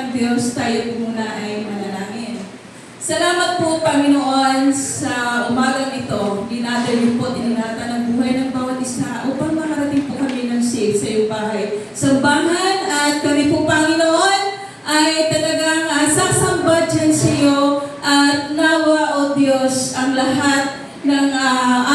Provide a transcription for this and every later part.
ng Diyos, tayo po muna ay manalangin. Salamat po, Panginoon, sa umagang ito. Dinadal niyo po, tinilata ng buhay ng bawat isa upang makarating po kami ng safe sa iyong bahay. Sambahan at kami po, Panginoon, ay talagang sasamba dyan sa iyo at nawa, O Diyos, ang lahat ng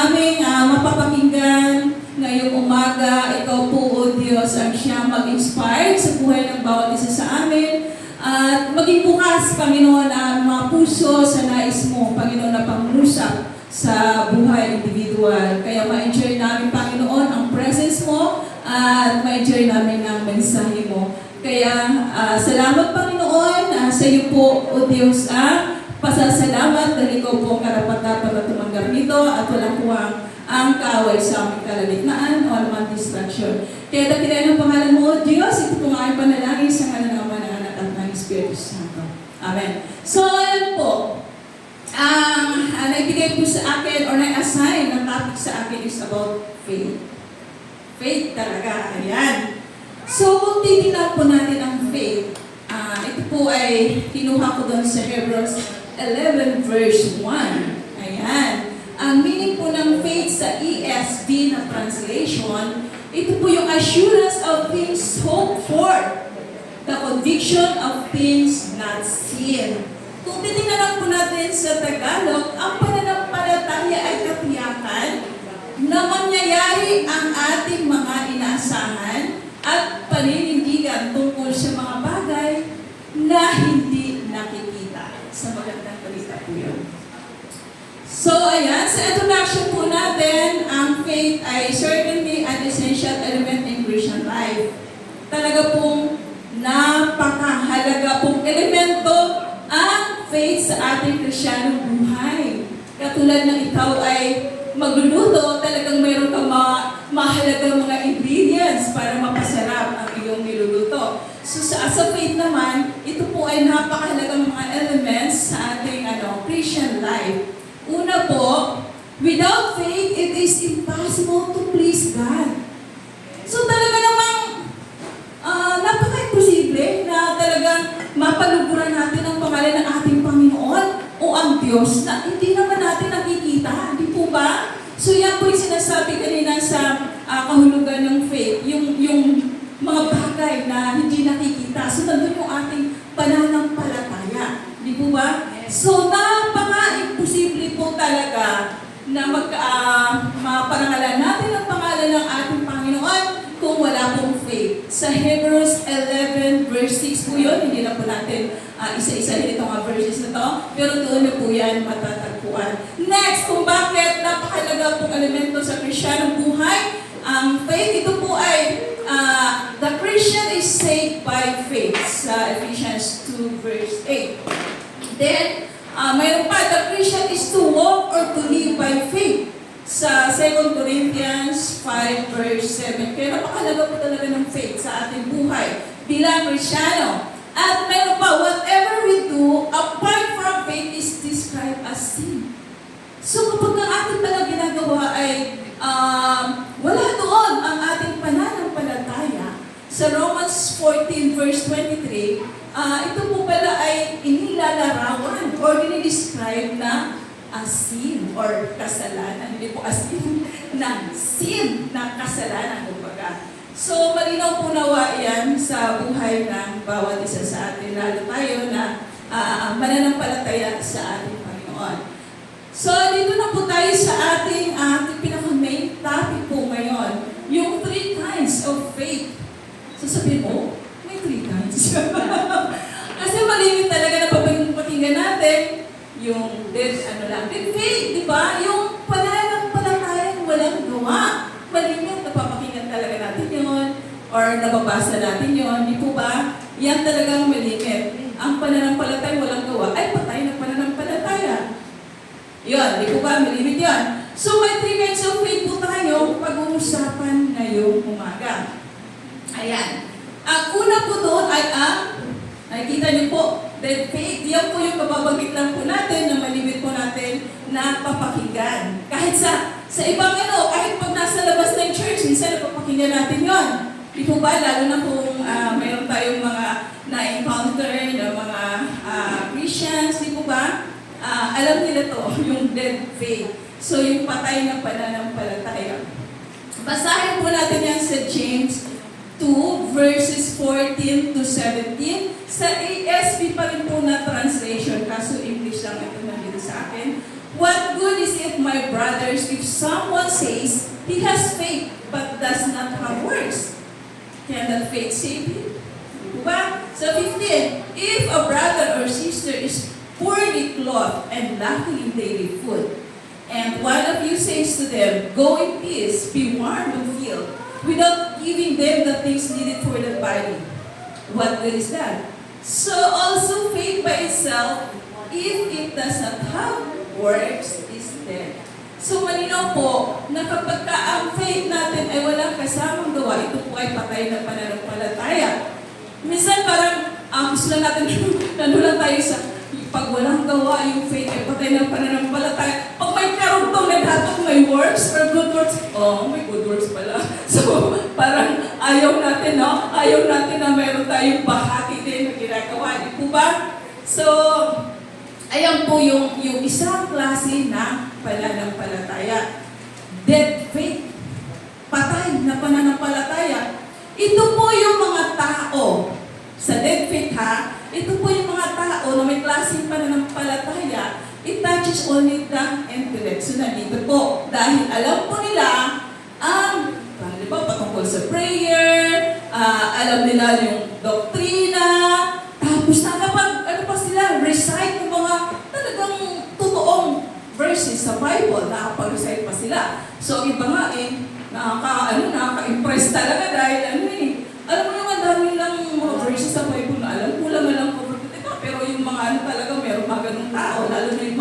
aming mapapakinggan ngayong umaga. Ikaw po, O Diyos, ang siyang mag-inspire sa buhay ng bawat isa sa amin. At maging bukas, Panginoon, ang mga puso sa nais mo, Panginoon, na pangusap sa buhay individual. Kaya ma-enjoy namin, Panginoon, ang presence mo at ma-enjoy namin ang mensahe mo. Kaya salamat, Panginoon, sa iyo po, O Diyos, pasasalamat dahil ikaw po ang karapat-dapat na tumanggap nito at walang kuwang ang kaaway sa aming kalagitnaan o anumang distraction. Kaya dakilain ang pangalan mo, O Diyos, ito po ang aming panalangin sa ngalan ng Ama, ng Anak at ng Espiritu Santo. Amen. So, alam po, ang naibigay po sa akin or na-assign na topic sa akin is about faith. Faith talaga, ayan. So, kung titignan po natin ang faith, ito po ay kinuha ko doon sa Hebrews 11 verse 1. Ayan. Ang meaning po ng faith sa ESV na translation, ito po yung assurance of things hoped for, the conviction of things not seen. Kung titingnan lang po natin sa Tagalog, ang pananampalataya ay katiyakan na mangyayari ang ating mga inaasahan at paninindigan tungkol sa mga bagay na hindi nakikita. Sa magandang balita po yun. So, ayan, sa introduction po natin, ang faith ay certainly an essential element in Christian life. Talaga pong napakahalaga pong elemento ang faith sa ating Krisyanong buhay. Katulad ng ikaw ay magluluto, talagang mayroon kang mahalagang mga ingredients para mapasarap ang iyong niluluto. So sa faith naman, ito po ay napakahalagang mga elements sa ating Christian life. Una po, without faith, it is impossible to please God. So talaga namang napaka-imposible na talagang mapaluguran natin ang pangalan ng ating Panginoon o ang Diyos na hindi naman natin nakikita. Hindi po ba? So yan po yung sinasabi kanina sa kahulugan ng faith, yung mga bagay na hindi nakikita. So nandun yung ating pananampalataya. Hindi po ba? So napaka-imposible po talaga na maparangalan natin ang pangalan ng ating Panginoon kung wala pong faith. Sa Hebrews 11 verse 6 po yun, hindi na po natin isa-isahin itong verses na to, pero doon na po yan matatagpuan. Next, kung bakit napakalaga pong elemento sa Krisyanong buhay, ang faith, ito po ay the Christian is saved by faith sa Ephesians 2 verse 8. Then, mayroon pa, the Christian is to walk or to live by faith sa 2 Corinthians 5 verse 7. Kaya napakalaga po talaga ng faith sa ating buhay bilang Krisyano. At mayroon pa, whatever we do apart from faith is described as sin. So kapag ang ating palang ginagawa ay wala doon ang ating pananampalataya, sa Romans 14 verse 23, ito po pala ay inilalarawan or dinidescribe na as sin or kasalanan. Hindi po as sin na kasalanan, kumbaga. So, malinaw po nawa yan sa buhay ng bawat isa sa atin, lalo tayo na mananampalataya sa ating Panginoon. So, dito na po tayo sa ating pinaka-main topic po ngayon, yung 3 kinds of faith. So, sabihin mo, may 3 kinds. Kasi malimit talaga na papakinggan natin yung dead faith, di ba? Yung pananampalatayang walang gawa. Malimit, napapakinggan talaga natin yun, or nababasa natin yun, di po ba? Yan talagang malimit. Ang pananampalatay walang gawa ay patay ng pananampalataya. Yun, di po ba? Malimit yun. So may 3 kinds of faith po tayo pag-uusapan ngayong umaga. Ayan. Ang una po doon ay nakikita niyo po, dead faith. Yan po yung mababanggit lang po natin na malimit po natin na papakinggan. Kahit sa ibang kahit pag nasa labas ng church, minsan napapakinggan natin yon. Di po ba? Lalo na kung mayroon tayong mga na-encounter alam nila to, yung dead faith. So yung patay na pananampalataya. Basahin po natin yan sa James 2 verses 14 to 17. Sa ASB pa rin po na translation, kaso English lang ito nandito sa akin. What good is it, my brothers, if someone says he has faith but does not have works? Can that faith save him? Diba? So 15, if a brother or sister is poorly clothed and lacking in daily food, and one of you says to them, go in peace, be warm and filled, without giving them the things needed for the body, what good is that? So also faith by itself, if it does not have works, is dead. So malinaw po na kapag ang faith natin ay walang kasamang gawa, ito po ay patay na pananampalataya. Minsan parang gusto lang natin, nanulan tayo sa pag walang gawa, yung faith ay patay ng pananampalataya. Pag may karugtong na dapat may works or good works, may good works pala. So, parang ayaw natin, no? Ayaw natin na mayroon tayong bahati din na ginagawa. Di po ba? So, ayan po yung isang klase na pananampalataya. Dead faith. Patay na pananampalataya. Ito po yung mga tao. Sa dead faith, ha? Ito po yung mga tao na may klaseng pananampalataya, it touches only the intellect. So, nandito po. Dahil alam po nila ang, di ba, patungkol sa prayer, alam nila yung doktrina, tapos nakapag, pa sila, recite ng mga talagang totoong verses sa Bible, nakapag-recite pa sila. So, iba nga nakaka-impress talaga dahil alam mo naman, dami lang mga verses sa Bible na alam, kulang na lang po. Pero yung mga talaga, meron mga ganung tao, lalo na yung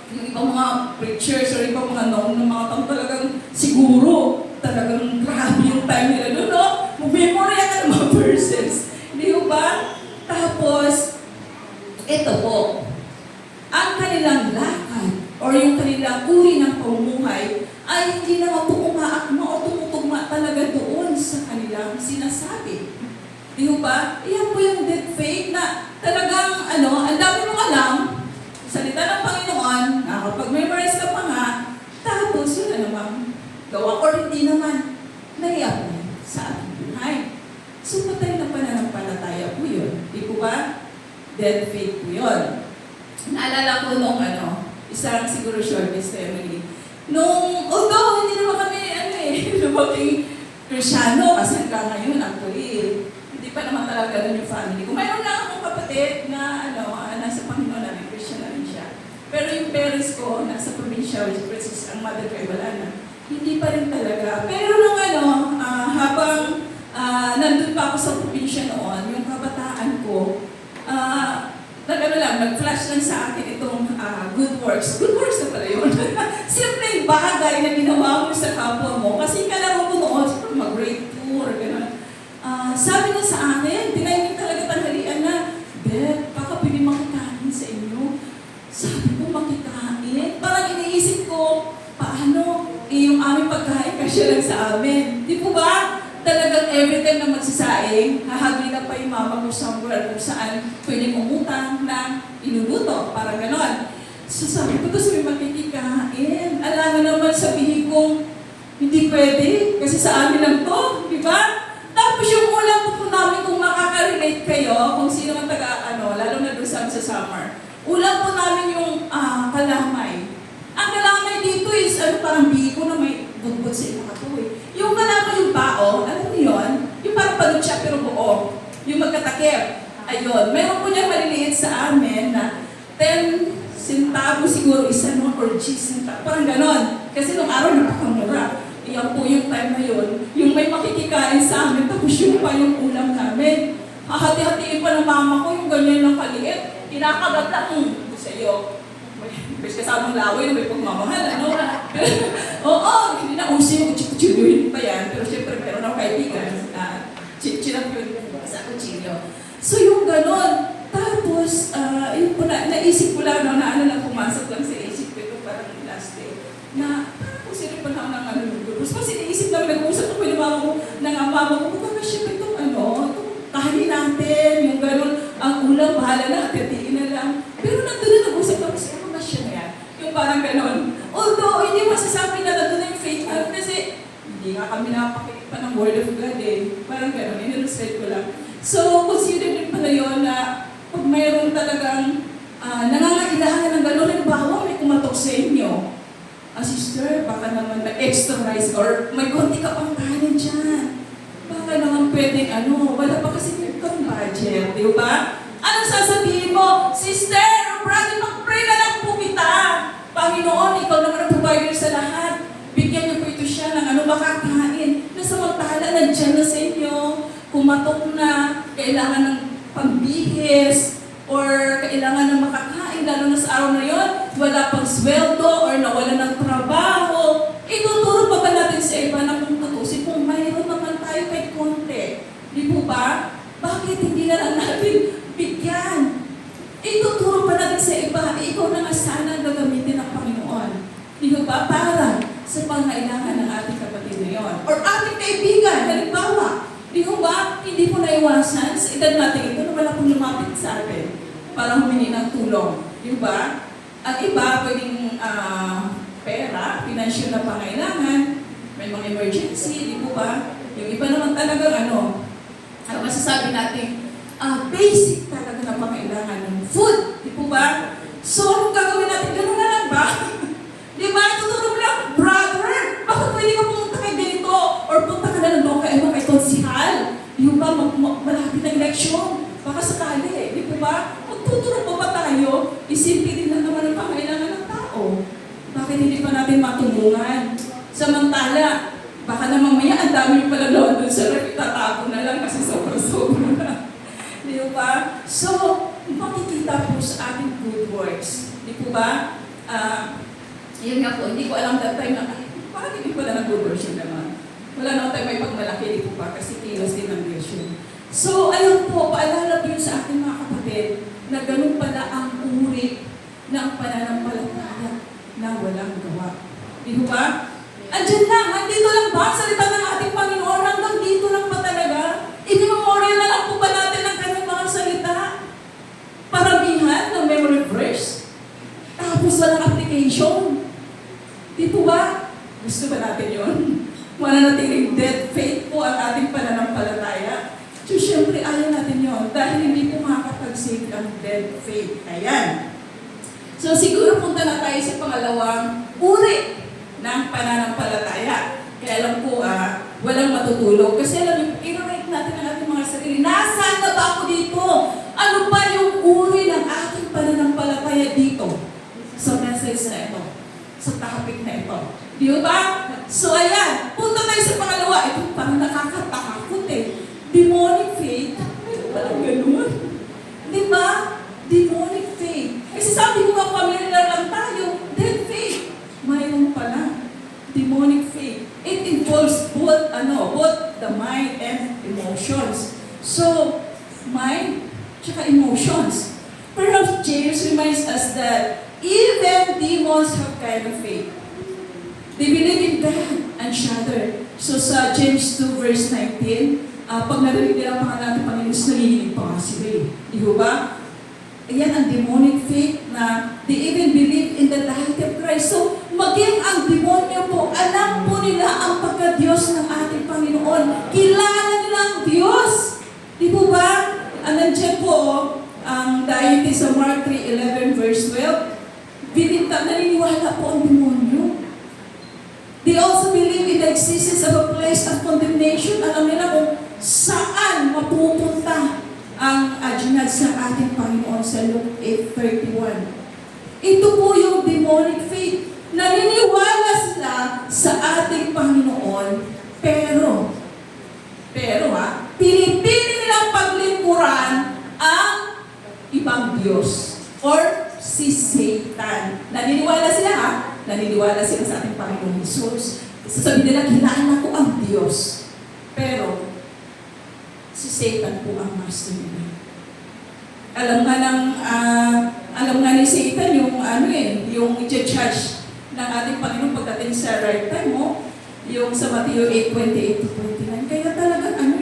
yung ibang mga preachers or ibang mga known na mga tao talagang siguro, talagang grabe yung time nila doon, no? Mag-memorya ka ng mga verses. Hindi ba? Tapos, ito po, ang kanilang lakad or yung kanilang uri ng pamumuhay ay hindi naman po umaakma o tumutugma talaga doon sa kanilang sinasabi. Di ba? Iyan po yung dead faith na talagang, ang dami mong alam, salita ng Panginoon, nakapag-memorize ka pa nga, tapos yun namang gawa or hindi naman nai-apply sa ating buhay. So, patay na pananampalataya po yun. Di po ba? Dead faith po yun. Naalala ko nung isang siguro short testimony. Although hindi naman kami, lumabing Kristyano, kasi hanggang ngayon, actually, hindi pa naman talaga nun yung family ko. Mayroon lang akong kapatid na, nasa Panginoon na rin, Christian na rin siya. Pero yung parents ko, nasa probinsya, which is ang mother ko ay wala na. Hindi pa rin talaga. Pero nung habang nandun pa ako sa probinsya noon, yung kabataan ko, nag-flash lang sa akin itong good works. Good works na pala yun. Simpleng bagay na ginawa mo sa kapwa mo. Kasi kalaro ko noon, siguro mag-grade 2 or gano'n. Sabi niya sa akin, tinayang talaga tanghalian na, Beth, baka pwede makikain sa inyo. Sabi ko, makikain? Parang iniisip ko, paano? Yung aming pagkain kasi lang sa amin. Di po ba? Talagang every time na magsasaing, hahagli na pa yung mama mo somewhere kung saan pwedeng umutang na iluluto. Parang ganon. So sabi ko, tapos may makikikain. Alam na naman sabihin kong, hindi pwede, kasi sa amin lang to. Di ba? Tapos yung ulam po namin, kung makaka-relate kayo, kung sino man lalo na doon sa summer, ulam po namin yung kalamay. Ang kalamay dito is, parang biko na may bugbog sa ilang katuloy. Yung kalamay yung bao, alam niyo yun? Yung parang palud siya pero buo. Yung magkatakip. Ayun. Meron po niya maliliit sa amin na 10 centavo siguro isa no, or 10 centavo. Parang ganon. Kasi nung araw napakamura. Iyan po yung time na yun. Yung may makikikain sa amin, tapos yung pa yung ulam namin. Hahati-hatiin pa ng mama ko yung ganyan ng kaliit. Kinakagat na, sa iyo. May kasamang laway na may pagmamahal, Oo, hindi na usi yung kuchilyo pa yan. Pero syempre, meron ako kaibigan. Chinap yun sa kuchilyo. So yung ganon. Tapos, yun po naisip ko lang, lang pumasok lang sa isip ko ito parang last day. Na, kung sino pa lang ng Tapos kasi naisip namin, nag-uusap ako ng mama ko, kung siya itong kahanin natin, yung ganon, ang ulam, bahala na, titiin na lang. Pero Although, hindi masasabi na nandun na yung faith namin kasi hindi nga kami napakinig pa ng Word of God eh. Parang gano'n, in-illustrate ko lang. So, consider din pala yun na pag mayroon talagang nangangailangan ng gano'n, halimbawa may kumatok sa inyo. Sister, baka naman may extra rice or may konti ka pang kanin dyan. Baka naman pwedeng wala pa kasi kang budget, di ba? Anong sasabihin mo? Sister, brother, mag-pray na lang po kita. Panginoon, ikaw naman ang provider sa lahat. Bigyan niyo po ito siya ng makakain. Nasamantala, nandiyan na sa inyo. Kumatok na, kailangan ng pambihis, or kailangan ng makakain, lalo na sa araw na yon, wala pang sweldo or nawala ng trabaho. Ituturo pa ba natin sa iba na kung tutusin kung mayroon naman tayo kahit konti? Di po ba? Bakit hindi na lang natin bigyan? Ituturo pa natin sa iba, ikaw na nga sana gagamitin ng Panginoon. Di ba? Para sa pangailangan ng ating kapatid na yon. Or ating kaibigan, halimbawa. Di ba? Hindi po naiwasan sa edad natin ito na wala pong lumapit sa atin para humingi ng tulong. Di ba? At iba, pwedeng pera, financial na pangailangan, may mga emergency, di po ba? Yung iba naman talagang masasabi natin, basic talaga na pangailangan ng food, di po ba? So, anong gagawin natin? Ganun na lang ba? Di ba? Tutulong lang, brother, bakit pwede ka pumunta kay ganito? Or punta ka na lang doon kay konsihal? Yung ba, malapit na eleksyon? Baka sakali, di po ba? Magtuturo pa ba tayo? Isipin din lang naman ang pangailangan ng tao. Bakit hindi pa natin matulungan? Samantala, baka na mamaya ang dami yung pala doon sa rep, tatapo na lang kasi sobra-sobra na. Di ba? So, makikita po sa ating good works. Di po ba? Yun nga po, hindi ko alam that time na, bakit hindi pala nag-good works yun naman? Wala naman tayo may pagmalaki, di po ba? Kasi kilos din ang vision. So, ayun po, paalala po yun sa ating mga kapatid na ganun pala ang uri ng pananampalataya na walang gawa. Di ba? Andiyan lang, andito lang ba? Salita ng ating Panginoon, hanggang dito lang ba talaga? I-memorial na lang po ba natin ang kanyang mga salita? Paramihan ng memory verse? Tapos walang application? Di po ba? Gusto ba natin yun? Mananatiling dead faith po ang ating pananampalataya. So, syempre, ayaw natin yun dahil hindi po makakapag-save ang dead faith. Ayan. So, siguro punta na tayo sa pangalawang uri ng pananampalataya. Kaya alam ko, walang matutulog. Kasi alam niyo, i-rate natin ang ating mga sarili. Nasaan na ba ako dito? Ano ba yung uri ng ating pananampalataya dito? Sa message na ito. Sa topic na ito. Di ba? So, ayan. Punta tayo sa pangalawa. Ito parang nakakatakot eh. Demonic faith. Parang ganun. Di ba? Demonic faith. Kasi sabi ko nga, familiar lang tayo. Dead faith. Mayroon pala. Demonic faith. It involves both the mind and emotions. So, mind, tsaka emotions. Perhaps James reminds us that even demons have kind of faith. They believe in God and shudder. So sa James 2 verse 19, pag narinig nila ang pangalan ng Panginoon, nanginginig pa nga sila eh. Di ba? Ayan ang demonic faith na they even believe in the deity of Christ. So maging ang demonyo po, alam po nila ang pagka-Diyos ng ating Panginoon. Kilala nila ang Diyos. Di po ba? Nandiyan po ang deity sa Mark 3:11 verse 12. Naniniwala po ang demonyo. They also believe in the existence of a place of condemnation. Alam nila kung saan mapupunta ang adjunad sa ating Panginoon sa Luke 8:31. Ito po yung demonic faith. Naniniwala sila sa ating Panginoon, pero pinipili nilang paglingkuran ang ibang Diyos or si Satan. Naniniwala sila naniniwala sila sa ating Panginoon Jesus. Sasabihin nila, kilala ko ang Diyos. Pero, si Satan po ang master nila. Alam nga ni Satan yung i-judge ng ating Panginoon pagdating sa right time mo, yung sa Matthew 8:28-29. Kaya talagang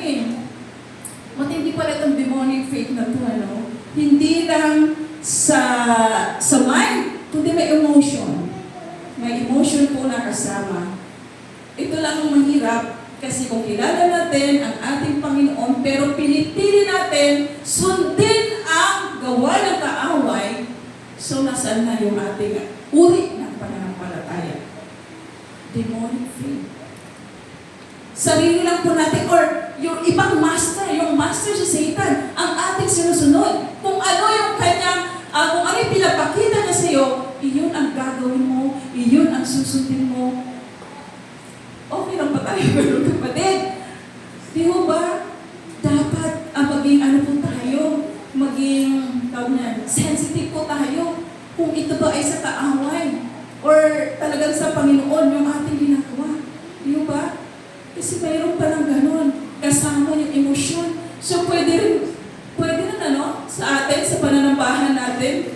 matindi pala itong demonic faith na ito, Hindi lang sa mind, kundi may emotion. may emotion po na kasama. Ito lang ang mahirap kasi kung kilala natin ang ating Panginoon pero pinipili natin sundin ang gawa ng kaaway, so nasaan na yung ating uri ng pananampalataya? Demonic faith. Sarili lang po natin or yung ibang master, yung master si Satan, ang ating sinusunod. Kung ano yung kanyang, kung ano yung pinapakita niya sa iyo, iyon ang gagawin mo, iyon ang susundin mo. Okay lang pa tayo, pero kapatid, di mo ba, dapat maging ano po tayo, maging, sensitive po tayo, kung ito ba ay sa kaaway, or talagang sa Panginoon yung ating ginagawa. Di mo ba? Kasi mayroon pa ng ganun, kasama yung emosyon. So pwede rin sa atin, sa pananambahan natin,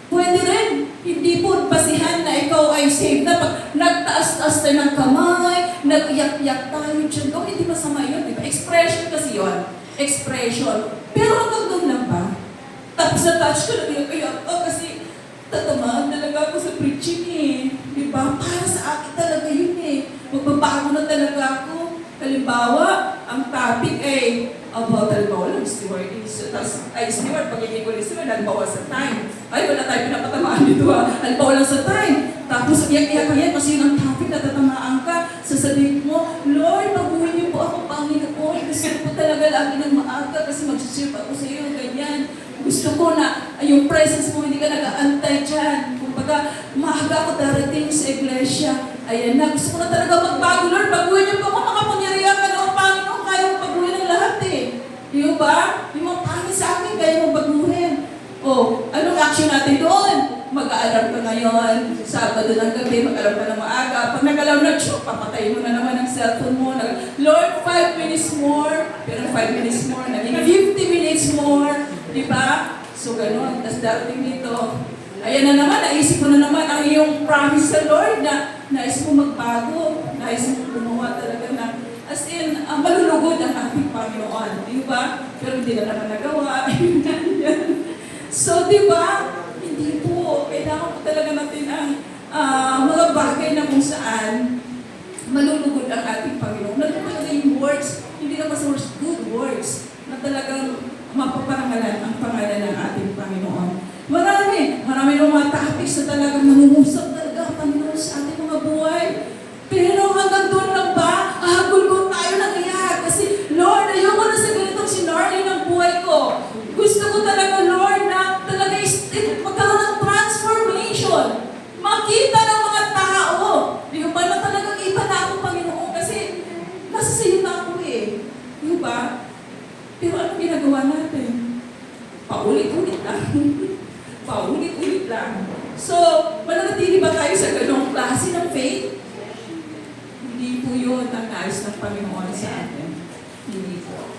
pwede rin, hindi po basihan na ikaw ay saved na pag nagtaas-taas tayo ng kamay, nag-iyak-iyak tayo dyan. Oh, hindi masama yun, di ba? Expression kasi yun. Expression. Pero hanggang doon lang ba? Tapos na-touch ko, nag-iyak-iyak. Kasi tatamaan talaga ako sa preaching eh. Di ba? Para sa akin talaga yun eh. Magbabago na talaga ako. Halimbawa, ang topic ay about halimbawa lang, stewardess. Tapos, steward, pagiging ko steward, halimbawa sa time. Ay, wala tayo pinapatamaan dito ha. Halimbawa lang sa time. Tapos, iyak-iyak ka yan kasi yun ang topic na tatamaan ka. Sasabihin mo, Lord, baguhin niyo po ako, Panginoon. Gusto ko talaga lagi ng maaga kasi mag-serve ako sa iyo, ganyan. Gusto ko na yung presence mo, hindi ka nag-aantay dyan. Kumbaga, maaga ako darating sa iglesia. Ayan na, gusto ko na talaga magbago, Lord. Baguhin niyo po ako, makapangyarihan ka ng Panginoon. Kaya mo baguhin ang lahat eh. Di ba? Yung mga pangit sa akin, kaya mo baguhin. O, anong action natin doon? Mag-aalarm ka ngayon, Sabado ng gabi, mag-alarm ka na maaga. Pag nag-alarm na, papatayin mo na naman ang cellphone mo. Lord, 5 minutes more. Pero 5 minutes more, naging 50 minutes more. Di ba? So, gano'n. Tapos darating dito. Ayan na naman, naisip mo na naman ang iyong promise sa Lord na nais mo magbago, nais mo gumawa talaga na, as in, malulugod ang ating Panginoon. Di ba? Pero hindi na naman nagawa. So, di ba? Hindi po. Kailangan po talaga natin ang mga bagay na kung saan malulugod ang ating Panginoon. Nagpapalagay yung words, hindi naman sa words, good words, na talagang mapaparangalan ang pangalan ng ating Panginoon. Marami ng mga topics na talagang nangungusap talaga ang Panginoon sa ating mga buhay. Pero hanggang doon lang ba, ahagulgol tayo ng iyak. Kasi, Lord, ayoko na sa ganitong scenario ng buhay ko. Gusto ko talaga, Lord, na talaga magkaroon ng transformation. Makita ng mga tao. Di ba na talagang iba na ako, Panginoon, kasi nasa sayo na ako eh. Di ba? Pero ano ginagawa natin? Paulit-ulit lang. Paulit-ulit lang. So, mananatili ba tayo sa ganong klase ng faith? Hindi po yun ang nais ng Panginoon sa atin. Hindi po.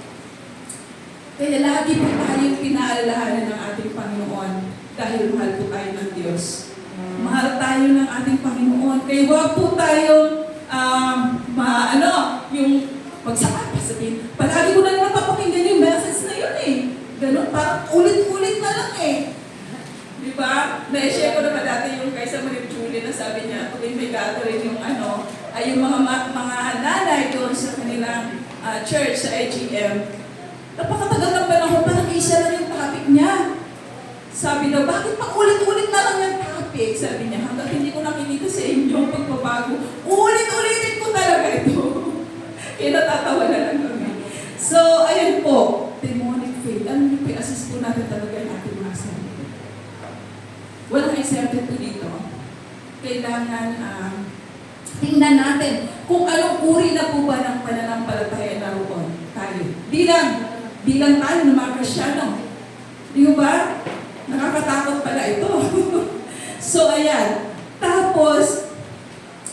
Kaya lagi po tayong pinaalalahanan ng ating Panginoon dahil mahal po tayo ng Diyos. Mahal tayo ng ating Panginoon. Kaya huwag po tayong yung pagsaka, sabihin, palagi ko na lang napapakinggan yung message na yun eh. Ganun, parang ulit-ulit na lang eh. Di ba? Na-share ko naman dati yung kaysa Marie Julie na sabi niya, tuwing may gathering yung ay yung mga nanay doon sa kanilang church sa AGM. Napakatagal ng panahon, parang isa lang yung topic niya. Sabi daw, bakit pa ulit-ulit na lang yung topic? Sabi niya, hanggang hindi ko nakikita sa inyo ang pagbabago. Ulit-ulitin ko talaga ito. Kaya natatawa na lang kami. So, ayun po, demonic faith. Ano yung i-assist po natin talaga yung ating mga sarili? Walang exempted po dito. Kailangan tingnan natin kung anong uri na po ba ng pananampalataya naroon tayo. Di lang tayo ng mga Kristyano. Di ba? Nakakatakot pala ito. So, ayan. Tapos,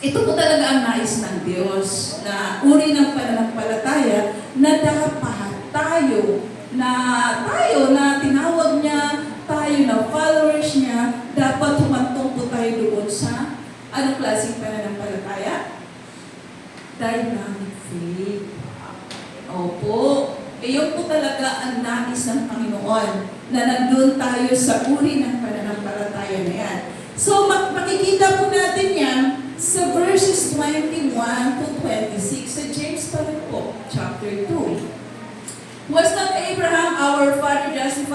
ito po talaga ang nais ng Diyos na uri ng pananampalataya na dapat tayo na tinawag niya, tayo na followers niya, dapat humantong po tayo doon sa anong klaseng pananampalataya? Dynamic faith. Opo. Iyon po talaga ang nais ng Panginoon na nandun tayo sa uri ng pananampalataya na yan. So, makikita po natin yan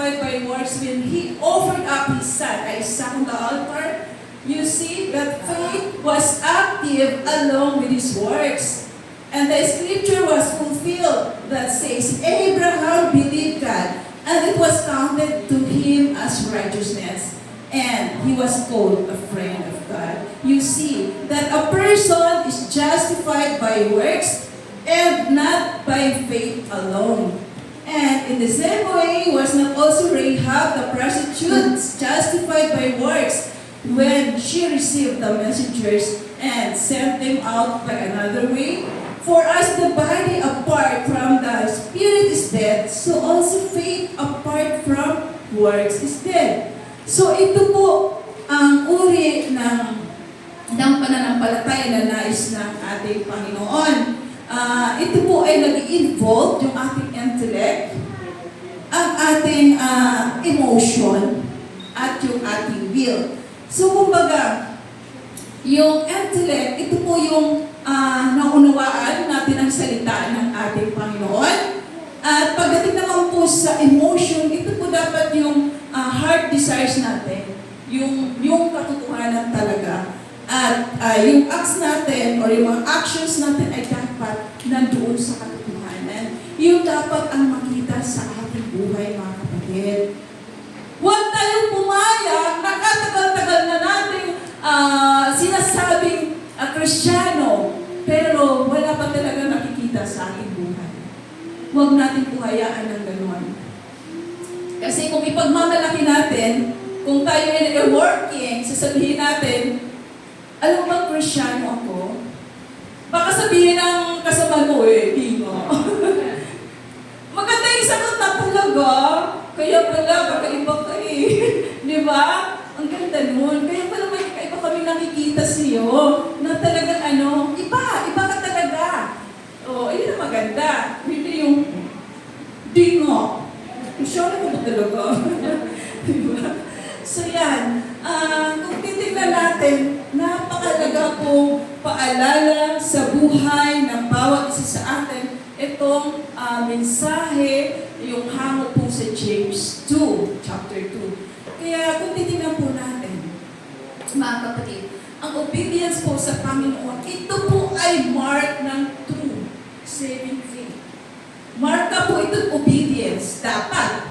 justified by works when he offered up his son Isaac on the altar. You see that faith was active along with his works. And the scripture was fulfilled that says, Abraham believed God, and it was counted to him as righteousness. And he was called a friend of God. You see that a person is justified by works and not by faith alone. And in the same way, was not also Rahab the prostitute justified by works when she received the messengers and sent them out by another way? For as the body apart from the spirit is dead, so also faith apart from works is dead. So ito po ang uri ng pananampalataya na nais ng ating Panginoon. Ito po ay nag-involve yung ating intellect, ang ating emotion, at yung ating will. So kumbaga, yung intellect, ito po yung naunawaan natin ang salita ng ating Panginoon. At pagdating naman po sa emotion, ito po dapat yung heart desires natin, yung katotohanan talaga. At yung acts natin or yung mga actions natin ay dapat nandoon sa katotohanan. Yung dapat ang makita sa ating buhay, mga kapatid. Huwag tayong pumayag, nakatagal-tagal na natin sinasabing Kristiyano, pero wala pa talaga nakikita sa ating buhay. Huwag natin puhayaan ng gano'n. Kasi kung ipagmamalaki natin, kung tayo ay working, sasabihin natin, alam bang Kristiyano ako? Baka sabihin ng kasama mo, di nga. Maganda yung sagot na talaga. Kaya pala, kakaiba ka Di ba? Ang ganda nun. Kaya pala may kakaiba kami nakikita sa'yo na talagang iba ka talaga. Ayun ang maganda. Hindi yung, di nga. Kristiyano ko ba talaga? Diba? So yan, kung titignan natin, napakalaga pong paalala sa buhay ng bawat isa sa atin itong mensahe, yung hango po sa James 2, chapter 2. Kaya kung titignan po natin, mga kapatid, ang obedience po sa Panginoon, ito po ay mark ng true saving faith. Marka po itong obedience, dapat,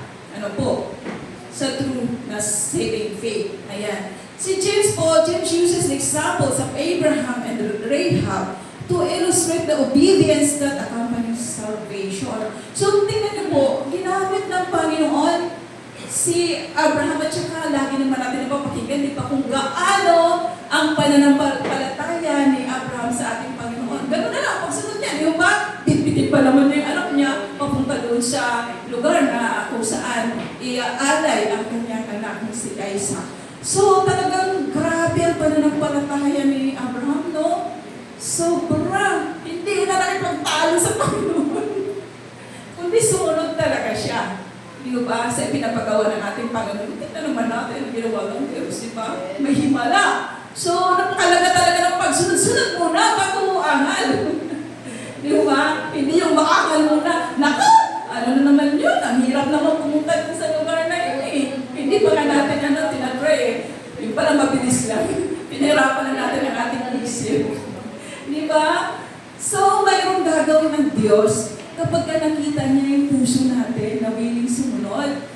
sa true na saving faith. Ayan. Si James uses examples of Abraham and Rahab to illustrate the obedience that accompanies salvation. So, tingnan niyo po, ginamit ng Panginoon si Abraham at saka lagi naman natin napapakinggan, di ba, kung gaano ang pananampalataya ni Abraham sa ating Panginoon. Ganun na lang, pagsunod niya, di ba? Bitbitin pa naman niya yung anak niya, papunta doon sa lugar na kung saan iaalay ang kanyang anak na si Isaac. So, talagang grabe ang pananampalataya ni Abraham, no? Sobrang, hindi na nakipagtalo sa Panginoon. Kundi sumunod talaga siya. Di ba? Sa pinapagawa ng ating Panginoon. Tignan naman natin ang ginawa ng Diyos, di ba? May himala. So, napakalaga talaga ng pagsunod-sunod muna bago mo angal. Di ba? Hindi yung maangal muna. Naku! Ano na naman yun? Ang hirap naman pumunta dun sa lugar na yun eh. Hindi pa nga natin tinatry eh. Yung pala mabilis lang. Pinahirapan na natin ang ating isip. Di ba? So, mayroong gagawin ng Diyos kapag nakita niya yung puso natin na willing sumunod.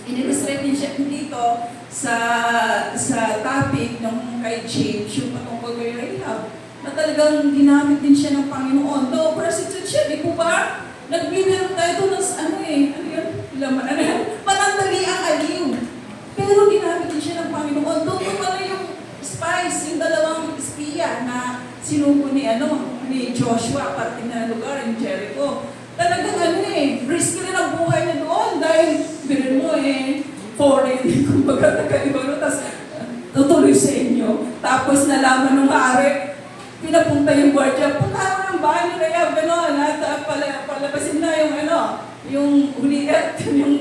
In-illustrate din siya dito sa topic ng kay James, yung patungkol kay Rahab, na talagang ginamit din siya ng Panginoon. Though prostitute siya, di po ba? Nagbibiro tayo doon ng panandali ang aliw. Pero ginamit din siya ng Panginoon. Doon po pala yung spies, yung dalawang espiya na sinuko ni Joshua, parte na lugar, in Jericho. Talagang risky rin ang buhay niya doon dahil bilin mo foreign, kumbaga taga-iba, tapos tutuloy sa inyo. Tapos nalaman ng maaari, pinapunta yung guardia, punta mo ng bahay ni Rahab, at palabasin na yung uliit, yung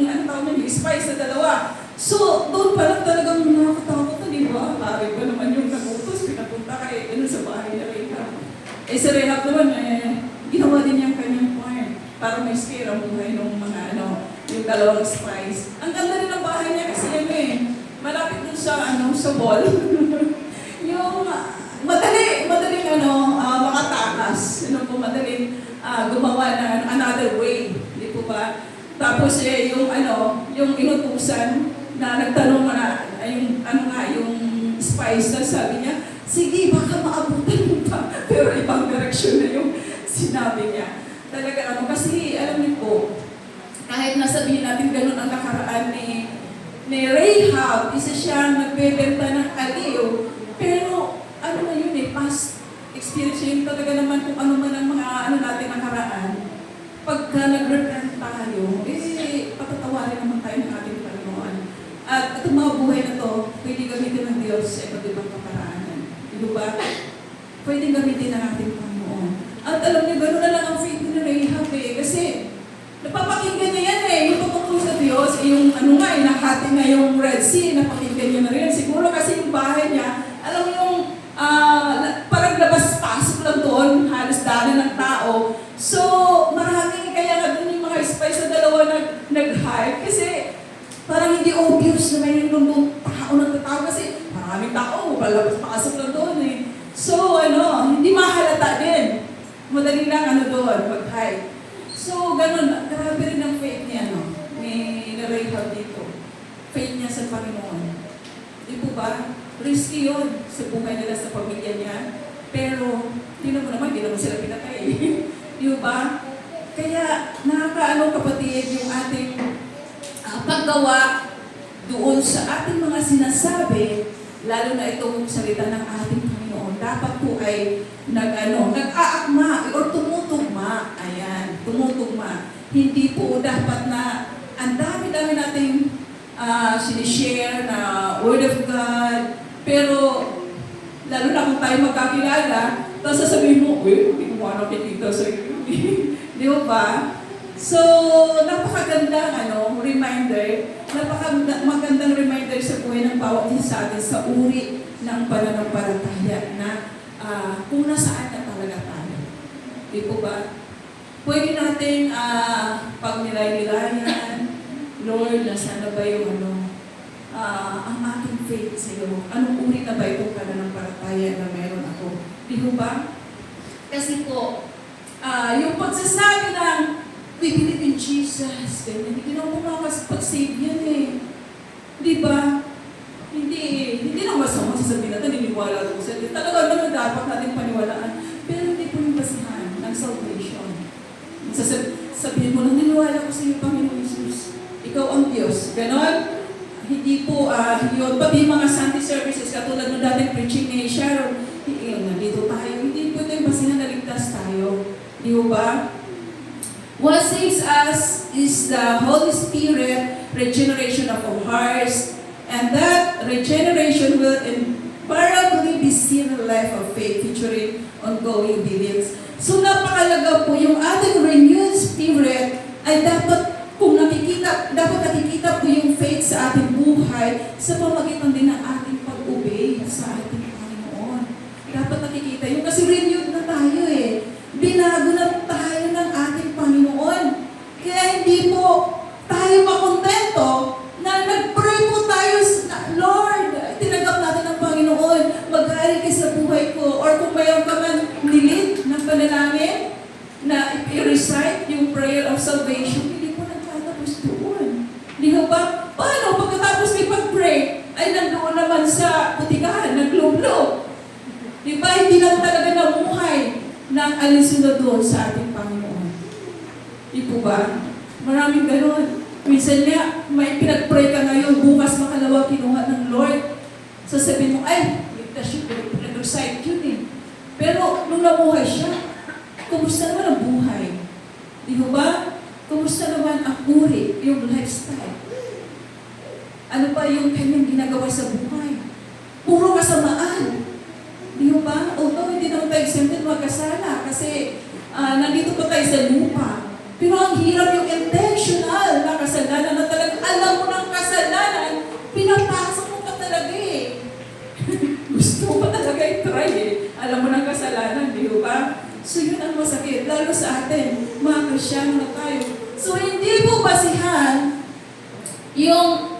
spies na dalawa. So, doon pa lang talagang nakakatakot, di ba? Maaari ba naman yung nagutos, pinapunta kay sa bahay ni Rahab. Si Rahab naman, ginawa din niyang kanyang point para may scare ang buhay ng mga yung dalawang spice. Ang ganda rin ng bahay niya kasi ano eh, malapit dun sa, sa wall. Yung madaling makatakas. Madaling gumawa na another way. Di po ba? Tapos yung inutusan na nagtanong na, yung spice na sabi niya, sige, baka maabutan mo pa. Pero ibang direction na yung sinabi niya. Talaga kasi alam niyo po, kahit nasabihin natin ganun ang nakaraan ni Rahab, isa siyang nagbebenta ng aliw, pero na yun past experience yun talaga naman kung ano man ang mga natin nakaraan. Pagka nag-repent tayo, patatawarin naman tayo ng ating Panginoon. At itong mga buhay na to, pwede gamitin ng Diyos sa iba't ibang kaparaanan. Di ba? Pwede gamitin ng ating Panginoon. At alam niyo, gano'n na lang ang faith ni Rahab kasi napapakinggan niya yan yung patungkol sa Diyos, yung nahati na yung Red Sea, napakinggan niya na rin. Siguro kasi yung bahay niya, alam mo yung parang labas-pasok lang doon, halos dami ng tao. So, maraming kaya nga doon yung mga spies na dalawa nag-hype kasi parang hindi obvious na may doon tao ng tao kasi maraming tao, palabas-pasok lang doon So, hindi mahalata din. Madali lang doon, mag-hype. So, ganun, grabe rin ang faith niya, ni Rahab dito. Faith niya sa Panginoon. Di po ba? Risky yun sa buhay nila, sa pamilya niya. Pero, di naman sila pinatay. Di ba? Kaya, kapatid, yung ating paggawa doon sa ating mga sinasabi, lalo na itong salita ng ating Panginoon, dapat po ay nag-aakma or tumutugma. Ayan, tumutugma. Hindi po dapat na ang dami-dami nating sinishare na Word of God, pero lalo na kung tayo magkakilala, tapos sasabihin mo, hindi ko nakikita sa iyo. Di ba? So, napakagandang reminder, magandang reminder sa buhay ng bawat isa sa atin sa uri ng pananampalataya na kung nasaan na talaga tayo. Di po ba? Pwede natin pag nilay-nilayan, Lord, nasaan na ba yung ang aking faith sa iyo? Anong uri na ba itong pananampalataya na meron ako? Di po ba? Kasi po, yung pagsasabi ng we believe in Jesus, hindi naman pag-save yan Di ba? Hindi naman masama sasabihin natin, naniniwala ako sa Diyos. Talaga naman dapat natin paniwalaan. Pero hindi po yung basihan ng salvation. Sabihin mo, naniniwala ko sa iyo, Panginoon Jesus. Ikaw ang Diyos. Ganon? Hindi po, yun. Pati mga Sunday services, katulad ng dating preaching ni Sharon, nandito tayo. Hindi po ito yung basihan na ligtas tayo. Di ba? What saves us is the Holy Spirit, regeneration of our hearts, and that regeneration will invariably be seen in a life of faith, featuring ongoing obedience. So napakalaga po yung ating renewed spirit ay dapat nakikita po yung faith sa ating buhay sa pamagitan din ng ating pag-obey sa ating Panginoon. Dapat nakikita yung kasi renewed na tayo Binago na tayo ng ating Panginoon. Kaya hindi po tayo makontento na nag-pray po tayo, Lord, tinanggap natin ng Panginoon, mag-aari ka sa buhay ko. Or kung mayroon ka man nilid ng panalangin na i-recite yung prayer of salvation, hindi po nagtatapos doon. Di ba? Paano? Pagkatapos may pag-pray, ay nandoon naman sa putikahan, naglublob. Di ba? Hindi lang talaga namuhay ng alisunod doon sa ating Panginoon. Di po ba? Maraming gano'n. Minsan nga, may pinag-pray ka ngayon, bukas makalawa kinuha ng Lord. Sasabihin mo, ligtas yun, pinag-recite yun Pero nung namuhay siya, kumusta naman ang buhay? Di ba? Kumusta naman ang uri, yung lifestyle? Ano ba yung kanyang ginagawa sa buhay? Puro kasamaan. Di ba? Although hindi naman tayo exempted magkasala kasi nandito pa tayo sa lupa. Pero ang hirap yung intentional na kasalanan na talagang alam mo ng kasalanan, pinapasok mo pa talaga Gusto mo pa talaga i-try Alam mo ng kasalanan, di ba? So yun ang masakit, lalo sa atin, mga Kristyano na tayo. So hindi po basihan Yung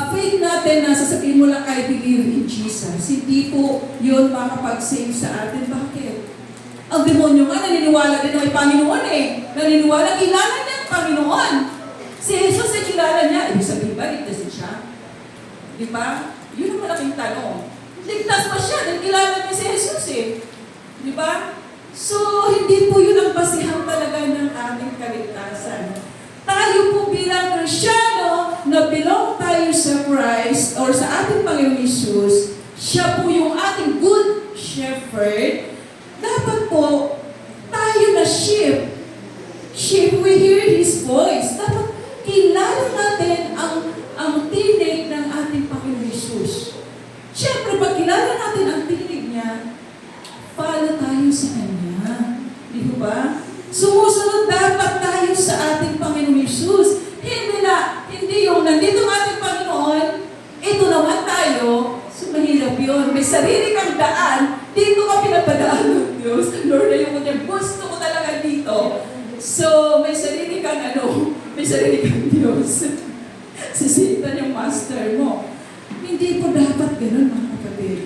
faith natin na sasabihin mo lang, I believe in Jesus, hindi po yun makapag-save sa atin. Bakit? Ang demonyo nga naniniwala din na may Panginoon eh. Naniniwala, kilala niya ang Panginoon. Si Jesus ay kilala niya. Ibig sabihin ba, ligtas siya? Di ba? Yun ang malaking tanong. Ligtas pa siya, dahil kilala niya si Jesus eh. Di ba? So, hindi po yun ang basihan talaga ng ating kaligtasan. Tayo po bilang Kristiyano na belong tayo sa Christ or sa ating Panginoon Jesus, siya po yung ating good shepherd. Dapat po, tayo na sheep. Sheep, we hear His voice. Dapat kilala natin ang tinig ng ating Panginoon Jesus. Siyempre, pag kilala natin ang tinig niya, follow tayo sa Kanya. Di ba? Sumusunod dapat tayo sa ating Panginoon Jesus. Hindi yung nandito ang ating Panginoon, ito naman tayo. So, mahirap yun. May sarili kang daan, dito ka pinapadaan ng Diyos. Lord, ayoko niya, gusto ko talaga dito. So, may sarili kang may sarili kang Diyos. Sisitan yung master mo. Hindi po dapat ganun, mga kapatid.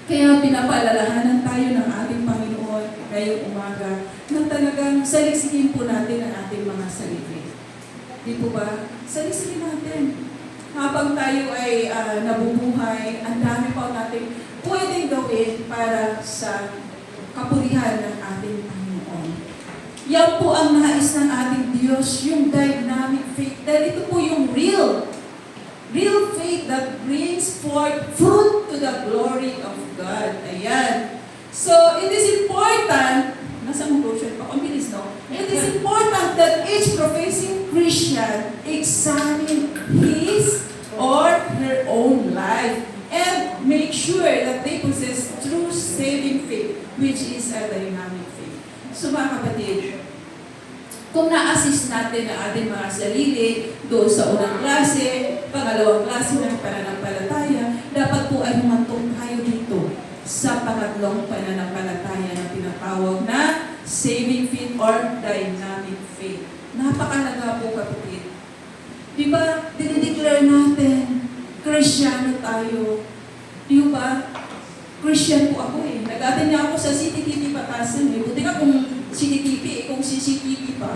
Kaya pinapaalalahanan tayo ng ating Panginoon ngayong umaga na talagang saliksikin po natin ang ating mga sarili. Di po ba? Saliksikin natin. Habang tayo ay nabubuhay, ang dami pa natin pwedeng gawin para sa kapurihan ng ating Panginoon. Yan po ang nais ng ating Diyos, yung dynamic faith. Dahil ito po yung real faith that brings forth fruit to the glory of God. Ayan. So, it is important, nasa motion pa, ang bilis, no? It is important that each professing Christian examine his or her own life and make sure that they possess true saving faith, which is a dynamic faith. So, mga kapatid, kung na-assist natin ang ating mga sarili doon sa unang klase, pangalawang klase ng pananampalataya, dapat po ay humantong tayo dito sa pangatlong pananampalataya na tinatawag na saving faith or dynamic faith. Napakalaga po, kapatid. Di ba, dinideclare natin, Kristiyano tayo. Di ba? Christian po ako eh. Nag-attend niya ako sa CTTV Batasan eh. Buti nga kung CCTV pa.